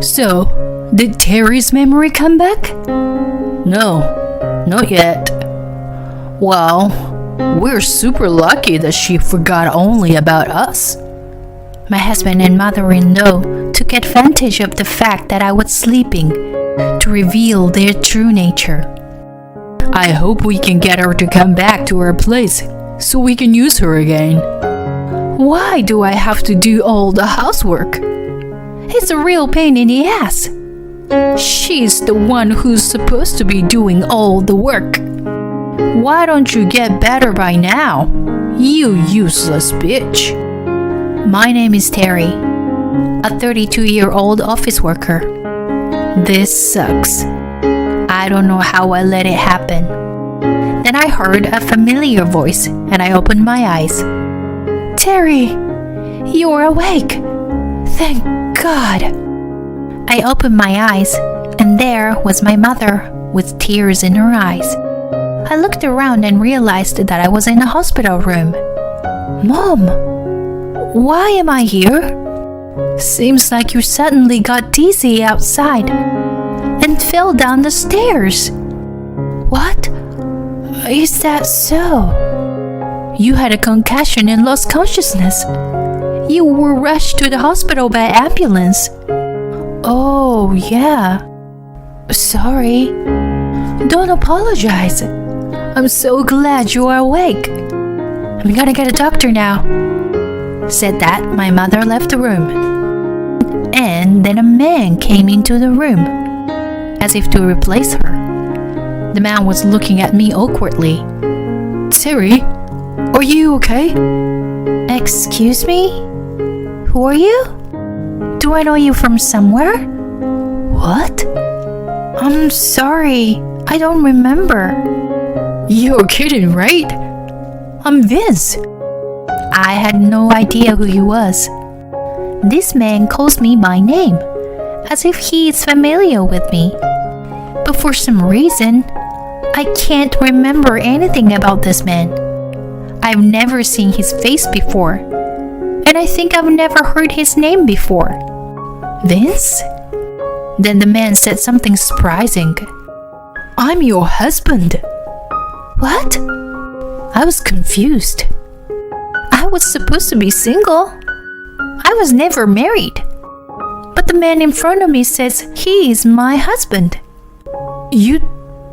So, did Terry's memory come back? No, not yet. Well, we're super lucky that she forgot only about us. My husband and mother-in-law took advantage of the fact that I was sleeping to reveal their true nature. I hope we can get her to come back to our place so we can use her again. Why do I have to do all the housework? It's a real pain in the ass. She's the one who's supposed to be doing all the work. Why don't you get better by now, you useless bitch? My name is Terry, a 32-year-old office worker. This sucks. I don't know how I let it happen. Then I heard a familiar voice and I opened my eyes. Terry, you're awake. Thank God. I opened my eyes and there was my mother with tears in her eyes. I looked around and realized that I was in a hospital room. Mom, why am I here? Seems like you suddenly got dizzy outside and fell down the stairs. What? Is that so? You had a concussion and lost consciousness. You were rushed to the hospital by ambulance. Oh, yeah. Sorry. Don't apologize. I'm so glad you are awake. I'm gonna get a doctor now. Said that, my mother left the room. And then a man came into the room, as if to replace her. The man was looking at me awkwardly. Terry, are you okay? Excuse me? Who are you? Do I know you from somewhere? What? I'm sorry, I don't remember. You're kidding, right? I'm Vince. I had no idea who he was. This man calls me by name, as if he is familiar with me. But for some reason, I can't remember anything about this man. I've never seen his face before, and I think I've never heard his name before. Vince? Then the man said something surprising. I'm your husband. What? I was confused. I was supposed to be single. I was never married. But the man in front of me says he is my husband. You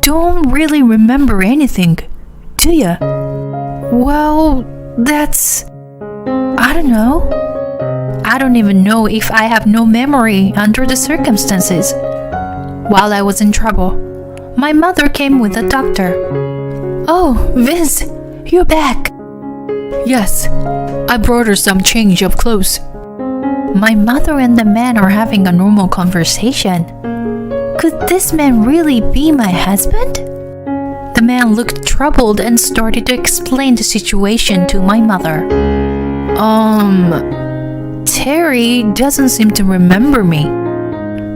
don't really remember anything, do you? Well, that's... I don't know. I don't even know if I have no memory under the circumstances. While I was in trouble, my mother came with a doctor. Oh, Vince, you're back. Yes, I brought her some change of clothes. My mother and the man are having a normal conversation. Could this man really be my husband? The man looked troubled and started to explain the situation to my mother. Terry doesn't seem to remember me.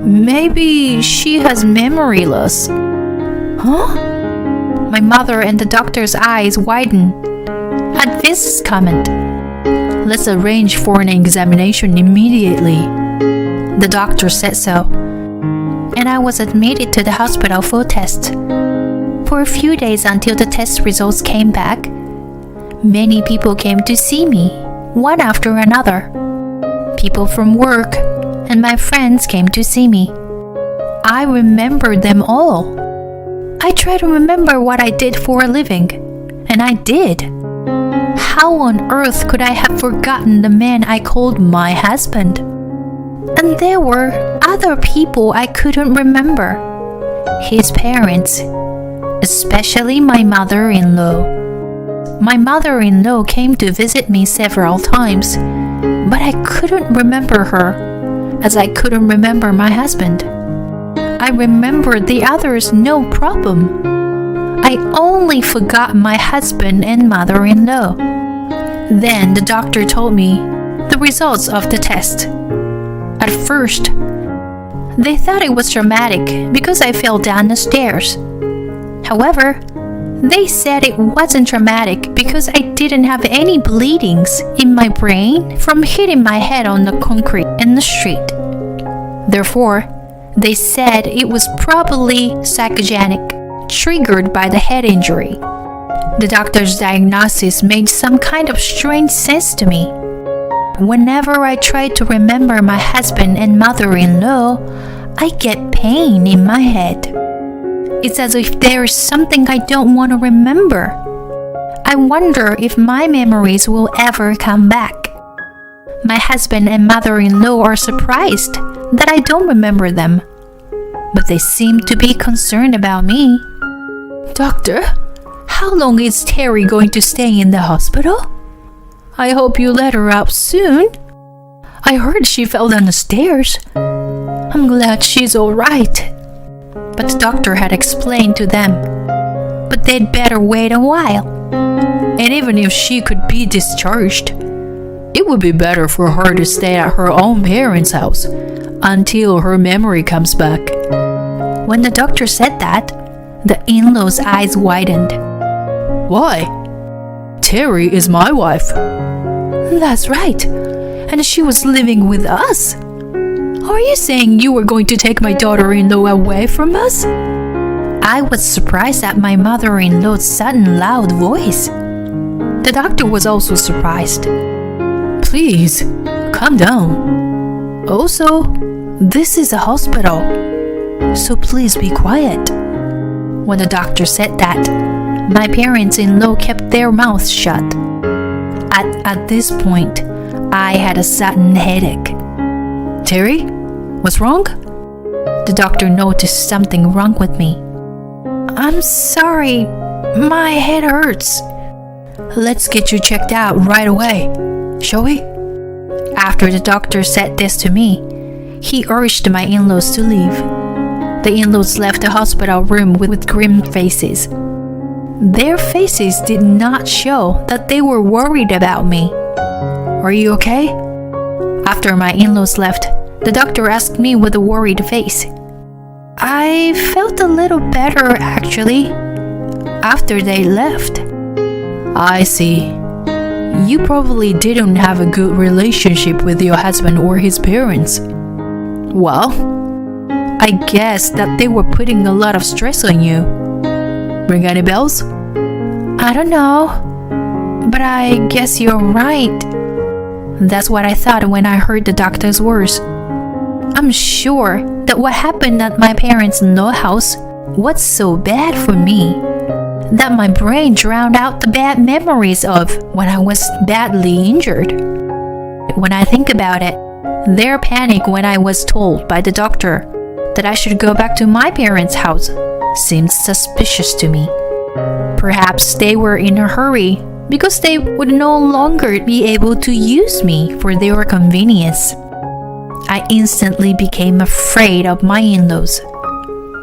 Maybe she has memory loss. Huh? My mother and the doctor's eyes widened at this comment. Let's arrange for an examination immediately. The doctor said so, and I was admitted to the hospital for a test. For a few days until the test results came back, many people came to see me, one after another. People from work and my friends came to see me. I remembered them all. I tried to remember what I did for a living, and I did. How on earth could I have forgotten the man I called my husband? And there were other people I couldn't remember. His parents, especially my mother-in-law. My mother-in-law came to visit me several times, but I couldn't remember her, as I couldn't remember my husband. I remembered the others no problem. I only forgot my husband and mother-in-law. Then the doctor told me the results of the test. At first, they thought it was traumatic because I fell down the stairs. However, they said it wasn't traumatic because I didn't have any bleedings in my brain from hitting my head on the concrete in the street. Therefore, they said it was probably psychogenic, triggered by the head injury. The doctor's diagnosis made some kind of strange sense to me. Whenever I try to remember my husband and mother-in-law, I get pain in my head. It's as if there is something I don't want to remember. I wonder if my memories will ever come back. My husband and mother-in-law are surprised that I don't remember them, but they seem to be concerned about me. Doctor, how long is Terry going to stay in the hospital? I hope you let her out soon. I heard she fell down the stairs. I'm glad she's all right. But the doctor had explained to them, but they'd better wait a while. And even if she could be discharged, it would be better for her to stay at her own parents' house until her memory comes back. When the doctor said that, the in-laws' eyes widened. Why? Terry is my wife. That's right. And she was living with us. Are you saying you were going to take my daughter-in-law away from us? I was surprised at my mother-in-law's sudden loud voice. The doctor was also surprised. Please, calm down. Also, this is a hospital, so please be quiet. When the doctor said that, my parents-in-law kept their mouths shut. At this point, I had a sudden headache. Terry, what's wrong? The doctor noticed something wrong with me. I'm sorry, my head hurts. Let's get you checked out right away, shall we? After the doctor said this to me, he urged my in-laws to leave. The in-laws left the hospital room with grim faces. Their faces did not show that they were worried about me. Are you okay? After my in-laws left, the doctor asked me with a worried face. I felt a little better, actually, after they left. I see. You probably didn't have a good relationship with your husband or his parents. Well, I guess that they were putting a lot of stress on you. Ring any bells? I don't know, but I guess you're right. That's what I thought when I heard the doctor's words. I'm sure that what happened at my parents-in-law house was so bad for me that my brain drowned out the bad memories of when I was badly injured. When I think about it, their panic when I was told by the doctor that I should go back to my parents' house seemed suspicious to me. Perhaps they were in a hurry because they would no longer be able to use me for their convenience. I instantly became afraid of my in-laws.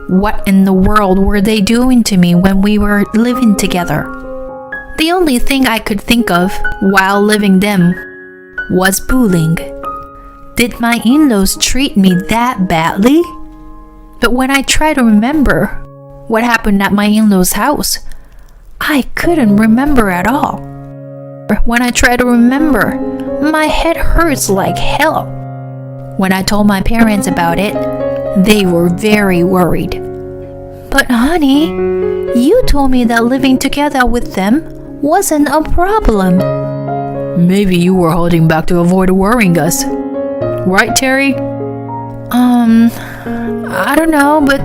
What in the world were they doing to me when we were living together? The only thing I could think of while living them was bullying. Did my in-laws treat me that badly? But when I try to remember what happened at my in-laws' house, I couldn't remember at all. When I try to remember, my head hurts like hell. When I told my parents about it, they were very worried. But honey, you told me that living together with them wasn't a problem. Maybe you were holding back to avoid worrying us. Right, Terry? I don't know, but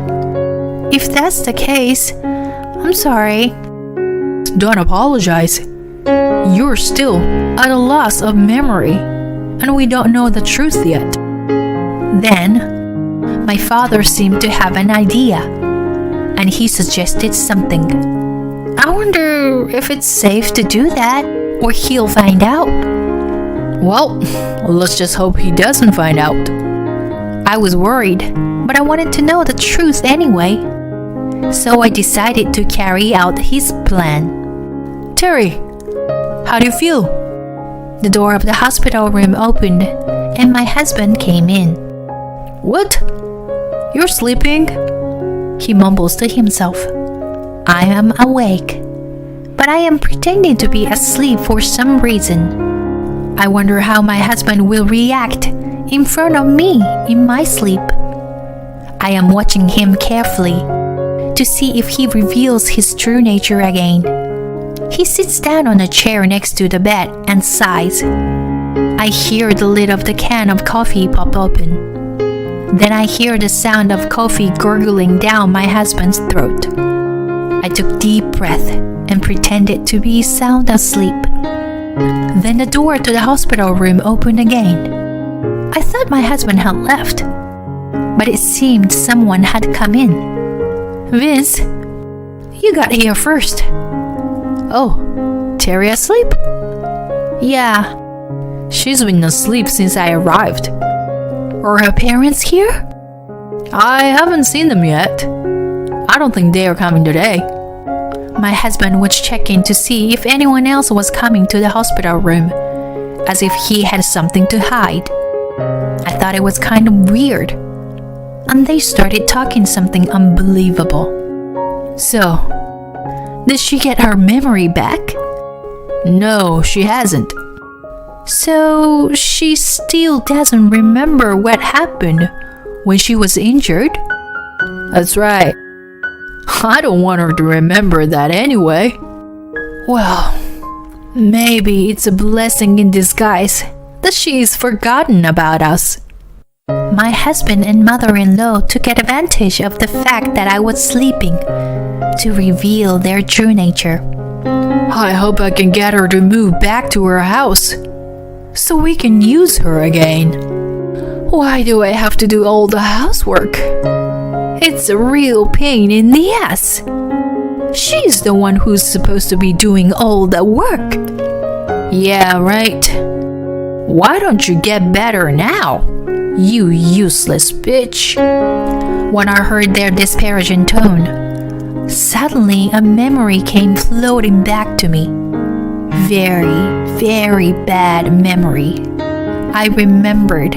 if that's the case, I'm sorry. Don't apologize. You're still at a loss of memory, and we don't know the truth yet. Then, my father seemed to have an idea, and he suggested something. I wonder if it's safe to do that, or he'll find out. Well, let's just hope he doesn't find out. I was worried, but I wanted to know the truth anyway. So I decided to carry out his plan. Terry, how do you feel? The door of the hospital room opened, and my husband came in. What? You're sleeping? He mumbles to himself. I am awake, but I am pretending to be asleep for some reason. I wonder how my husband will react in front of me in my sleep. I am watching him carefully to see if he reveals his true nature again. He sits down on a chair next to the bed and sighs. I hear the lid of the can of coffee pop open. Then I hear the sound of coffee gurgling down my husband's throat. I took deep breath and pretended to be sound asleep. Then the door to the hospital room opened again. I thought my husband had left, but it seemed someone had come in. Vince, you got here first. Oh, Terry asleep? Yeah. She's been asleep since I arrived. Are her parents here? I haven't seen them yet. I don't think they are coming today. My husband was checking to see if anyone else was coming to the hospital room, as if he had something to hide. I thought it was kind of weird. And they started talking something unbelievable. So, did she get her memory back? No, she hasn't. So, she still doesn't remember what happened when she was injured? That's right. I don't want her to remember that anyway. Well, maybe it's a blessing in disguise that she's forgotten about us. My husband and mother-in-law took advantage of the fact that I was sleeping to reveal their true nature. I hope I can get her to move back to her house so we can use her again. Why do I have to do all the housework? It's a real pain in the ass. She's the one who's supposed to be doing all the work. Yeah, right. Why don't you get better now, you useless bitch? When I heard their disparaging tone, suddenly a memory came floating back to me. Very, very bad memory. I remembered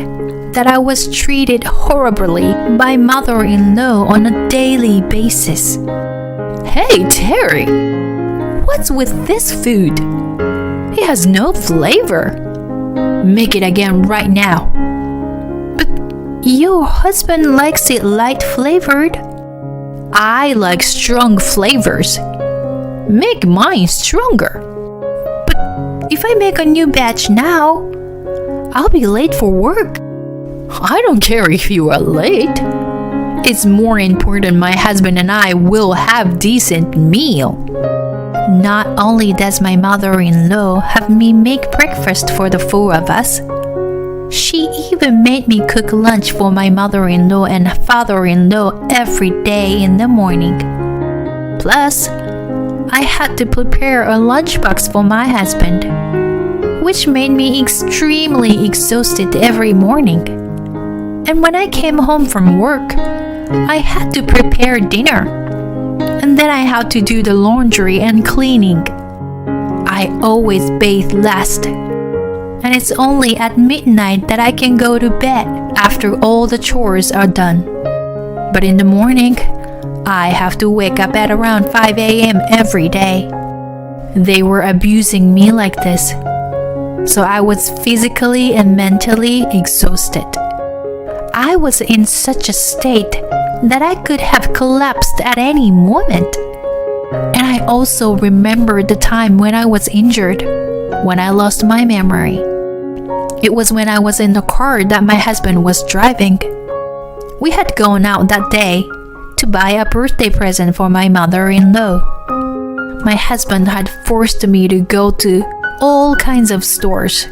that I was treated horribly by mother-in-law on a daily basis. Hey, Terry, what's with this food? It has no flavor. Make it again right now. But your husband likes it light flavored. I like strong flavors. Make mine stronger. But if I make a new batch now, I'll be late for work. I don't care if you are late. It's more important my husband and I will have decent meal. Not only does my mother-in-law have me make breakfast for the four of us, she even made me cook lunch for my mother-in-law and father-in-law every day in the morning. Plus, I had to prepare a lunchbox for my husband, which made me extremely exhausted every morning. And when I came home from work, I had to prepare dinner. And then I had to do the laundry and cleaning. I always bathe last. And it's only at midnight that I can go to bed after all the chores are done. But in the morning, I have to wake up at around 5 a.m. every day. They were abusing me like this, so I was physically and mentally exhausted. I was in such a state that I could have collapsed at any moment. And I also remembered the time when I was injured, when I lost my memory. It was when I was in the car that my husband was driving. We had gone out that day to buy a birthday present for my mother-in-law. My husband had forced me to go to all kinds of stores.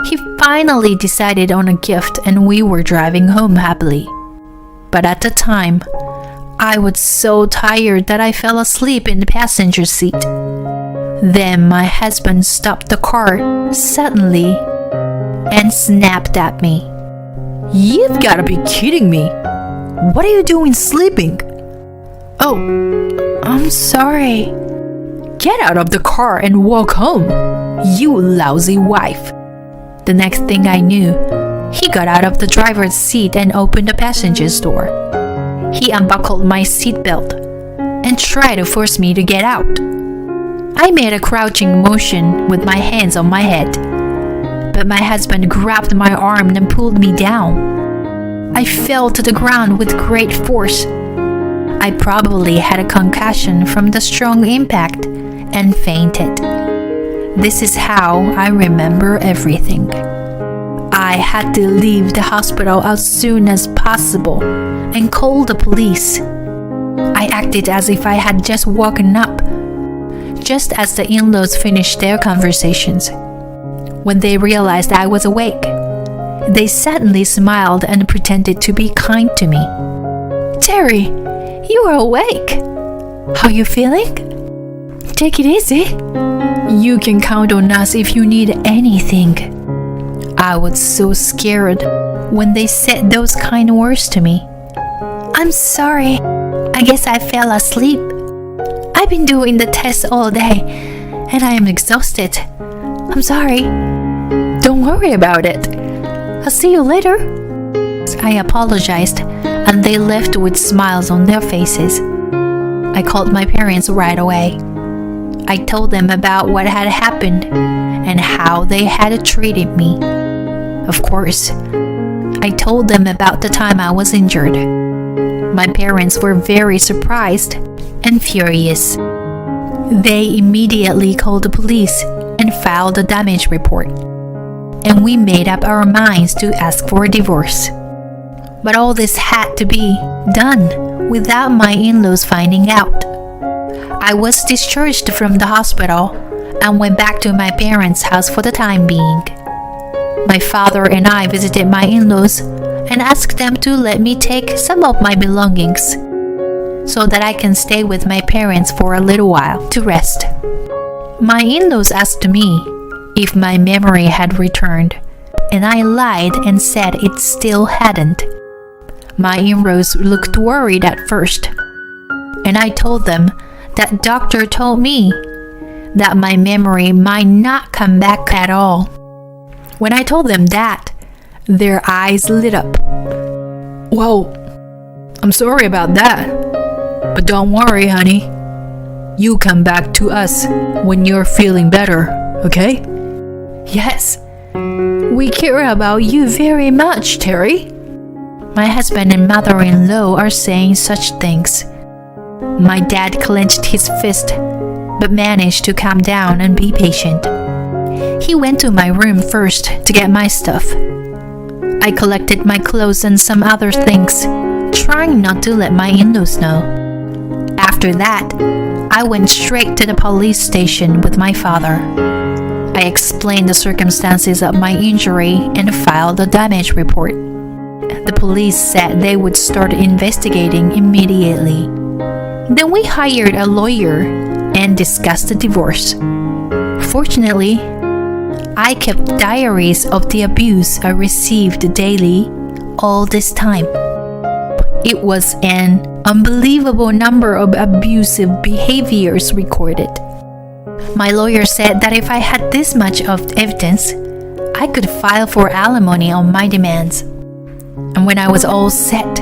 He finally decided on a gift and we were driving home happily. But at the time, I was so tired that I fell asleep in the passenger seat. Then my husband stopped the car suddenly and snapped at me. You've got to be kidding me. What are you doing sleeping? Oh, I'm sorry. Get out of the car and walk home, you lousy wife. The next thing I knew, he got out of the driver's seat and opened the passenger's door. He unbuckled my seatbelt and tried to force me to get out. I made a crouching motion with my hands on my head, but my husband grabbed my arm and pulled me down. I fell to the ground with great force. I probably had a concussion from the strong impact and fainted. This is how I remember everything. I had to leave the hospital as soon as possible and call the police. I acted as if I had just woken up, just as the in-laws finished their conversations. When they realized I was awake, they suddenly smiled and pretended to be kind to me. Terry, you are awake. How you feeling? Take it easy. You can count on us if you need anything. I was so scared when they said those kind words to me. I'm sorry. I guess I fell asleep. I've been doing the test all day and I am exhausted. I'm sorry. Don't worry about it. I'll see you later. I apologized and they left with smiles on their faces. I called my parents right away. I told them about what had happened and how they had treated me. Of course, I told them about the time I was injured. My parents were very surprised and furious. They immediately called the police and filed a damage report. And we made up our minds to ask for a divorce. But all this had to be done without my in-laws finding out. I was discharged from the hospital and went back to my parents' house for the time being. My father and I visited my in-laws and asked them to let me take some of my belongings so that I can stay with my parents for a little while to rest. My in-laws asked me if my memory had returned, and I lied and said it still hadn't. My in-laws looked worried at first, and I told them that doctor told me that my memory might not come back at all. When I told them that, their eyes lit up. Well, I'm sorry about that. But don't worry, honey. You come back to us when you're feeling better, okay? Yes. We care about you very much, Terry. My husband and mother-in-law are saying such things. My dad clenched his fist, but managed to calm down and be patient. He went to my room first to get my stuff. I collected my clothes and some other things, trying not to let my in-laws know. After that, I went straight to the police station with my father. I explained the circumstances of my injury and filed a damage report. The police said they would start investigating immediately. Then we hired a lawyer and discussed the divorce. Fortunately, I kept diaries of the abuse I received daily all this time. It was an unbelievable number of abusive behaviors recorded. My lawyer said that if I had this much of evidence, I could file for alimony on my demands. And when I was all set,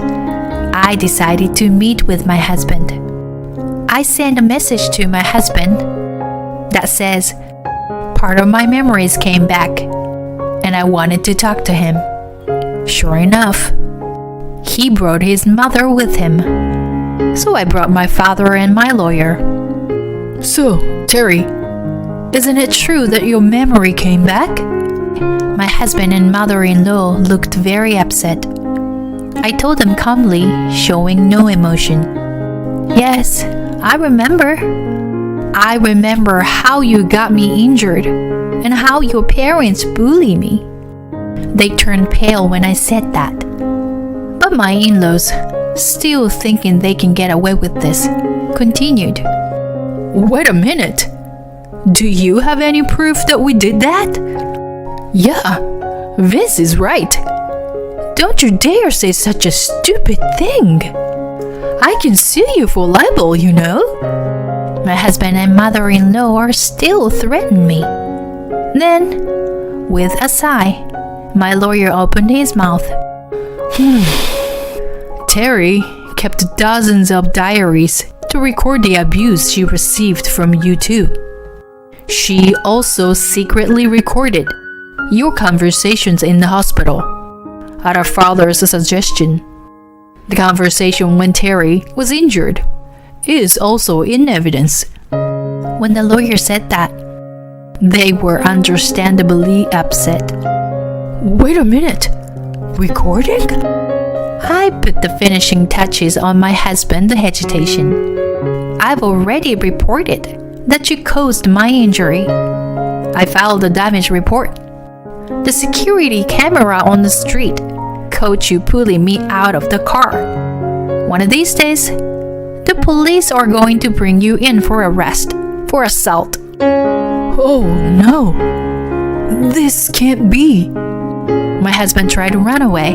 I decided to meet with my husband. I sent a message to my husband that says, part of my memories came back, and I wanted to talk to him. Sure enough, he brought his mother with him. So I brought my father and my lawyer. So, Terry, isn't it true that your memory came back? My husband and mother-in-law looked very upset. I told them calmly, showing no emotion. Yes, I remember. I remember how you got me injured and how your parents bullied me. They turned pale when I said that. But my in-laws, still thinking they can get away with this, continued. Wait a minute. Do you have any proof that we did that? Yeah, Vince is right. Don't you dare say such a stupid thing. I can sue you for libel, you know. My husband and mother-in-law are still threatening me. Then, with a sigh, my lawyer opened his mouth. Terry kept dozens of diaries to record the abuse she received from you too. She also secretly recorded your conversations in the hospital. at her father's suggestion. The conversation when Terry was injured is also in evidence. When the lawyer said that, They were understandably upset. Wait a minute. Recording? I put the finishing touches on my husband's hesitation. I've already reported that you caused my injury. I filed a damage report. The security camera on the street caught you pulling me out of the car. One of these days, the police are going to bring you in for arrest for assault. Oh no. This can't be. My husband tried to run away.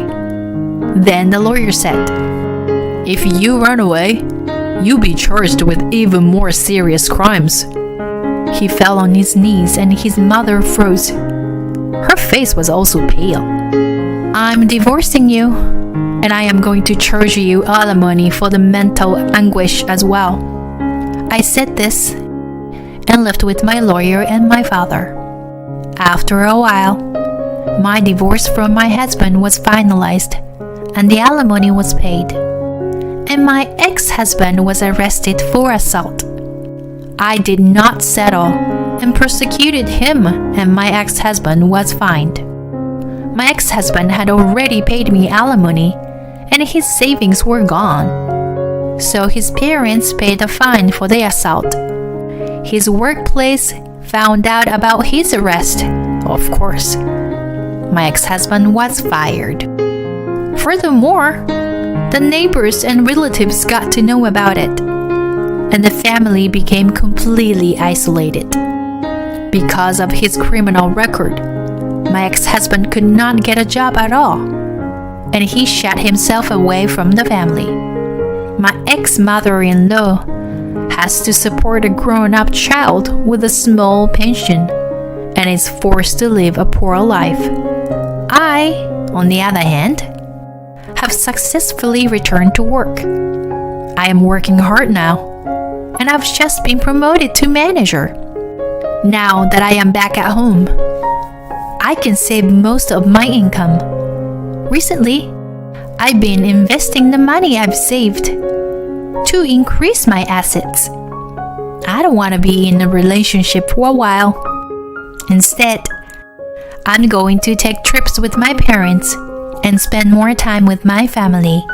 Then the lawyer said, If you run away, you'll be charged with even more serious crimes. He fell on his knees and his mother froze. Her face was also pale. I'm divorcing you, and I am going to charge you alimony for the mental anguish as well. I said this and left with my lawyer and my father. After a while, my divorce from my husband was finalized, and the alimony was paid. And my ex-husband was arrested for assault. I did not settle and prosecuted him, and my ex-husband was fined. My ex-husband had already paid me alimony, and his savings were gone. So his parents paid a fine for the assault. His workplace found out about his arrest, of course. My ex-husband was fired. Furthermore, the neighbors and relatives got to know about it, and the family became completely isolated. Because of his criminal record, my ex-husband could not get a job at all, and he shut himself away from the family. My ex-mother-in-law has to support a grown-up child with a small pension and is forced to live a poor life. I, on the other hand, have successfully returned to work. I am working hard now, and I've just been promoted to manager. Now that I am back at home, I can save most of my income. Recently, I've been investing the money I've saved to increase my assets. I don't want to be in a relationship for a while. Instead, I'm going to take trips with my parents and spend more time with my family.